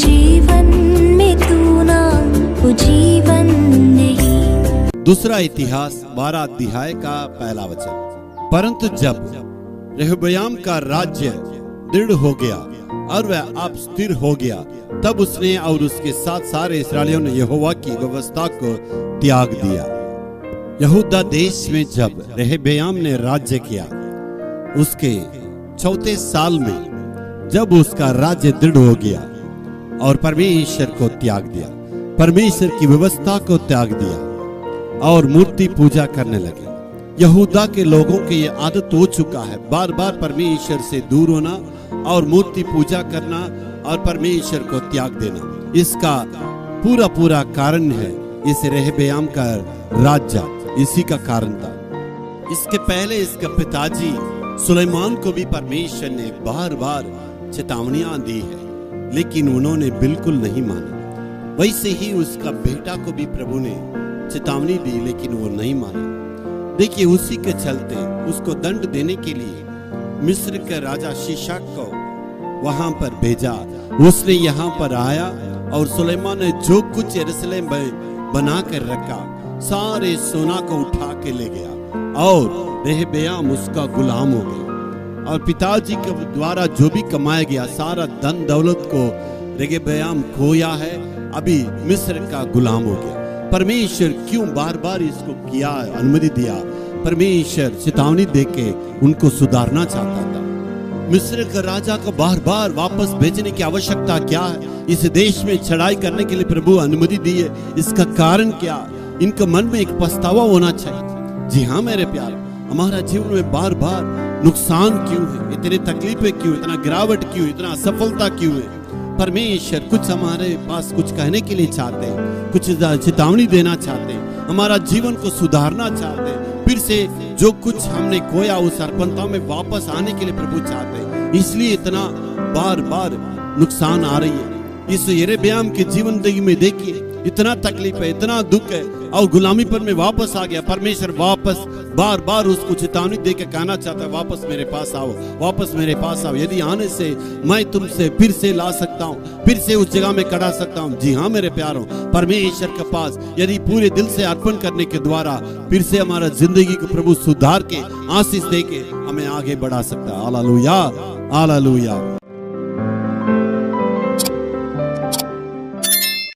जीवन में तू ना वो जीवन नहीं। दूसरा इतिहास 12 अध्याय का पहला वचन। परंतु जब रेहब्याम का राज्य दृढ़ हो गया और वह आप स्थिर हो गया, तब उसने और उसके साथ सारे इस्राएलियों ने यहोवा की व्यवस्था को त्याग दिया। यहूदा देश में जब रेहब्याम ने राज्य किया, उसके चौथे साल में जब उसका राज्य दृढ़ हो गया और परमेश्वर को त्याग दिया, परमेश्वर की व्यवस्था को त्याग दिया और मूर्ति पूजा करने लगे। यहूदा के लोगों की ये आदत हो चुका है बार बार परमेश्वर से दूर होना और मूर्ति पूजा करना और परमेश्वर को त्याग देना। इसका पूरा कारण है इस रेहब्याम का राज्य, इसी का कारण था। इसके पहले इसका पिताजी सुलेमान को भी परमेश्वर ने बार बार चेतावनियां दी है, लेकिन उन्होंने बिल्कुल नहीं माना। वैसे ही उसका बेटा को भी प्रभु ने चेतावनी दी, लेकिन वो नहीं माना। देखिए, उसी के चलते उसको दंड देने के लिए मिस्र के राजा शीशाक को वहां पर भेजा। उसने यहाँ पर आया और सुलेमान ने जो कुछ यरूशलेम में बना कर रखा, सारे सोना को उठा के ले गया और रेहब्याम उसका गुलाम हो गया। और पिताजी के द्वारा जो भी कमाया गया सारा धन दौलत को रेहब्याम खोया है, अभी मिस्र का गुलाम हो गया। परमेश्वर क्यों बार बार इसको किया, अनुमति दिया? परमेश्वर चेतावनी देके उनको सुधारना चाहता था। मिस्र के राजा को बार बार वापस भेजने की आवश्यकता क्या है? इस देश में चढ़ाई करने के लिए प्रभु अनुमति दी है, इसका कारण क्या? इनके मन में एक पछतावा होना चाहिए। जी हाँ मेरे प्यार, हमारा जीवन में बार बार नुकसान क्यों है? इतनी तकलीफें क्यों, इतना गिरावट क्यों, इतना असफलता क्यों है? परमेश्वर कुछ हमारे पास कुछ कहने के लिए चाहते हैं, कुछ चेतावनी देना चाहते हैं, हमारा जीवन को सुधारना चाहते हैं। फिर से जो कुछ हमने खोया उस अर्पणता में वापस आने के लिए प्रभु चाहते हैं। इसलिए इतना बार बार नुकसान आ रही है। इस यरेब्याम के जीवन में देखिए, इतना तकलीफ है, इतना दुख है और गुलामी पर में वापस आ गया। परमेश्वर वापस बार बार उसको चेतावनी देकर कहना चाहता है, वापस मेरे पास आओ, वापस मेरे पास आओ। यदि आने से मैं तुमसे फिर से ला सकता हूँ, फिर से उस जगह में करा सकता हूँ। जी हाँ मेरे प्यारों, परमेश्वर के पास यदि पूरे दिल से अर्पण करने के द्वारा फिर से हमारा जिंदगी को प्रभु सुधार के आशीष दे के हमें आगे बढ़ा सकता है। Hallelujah, hallelujah.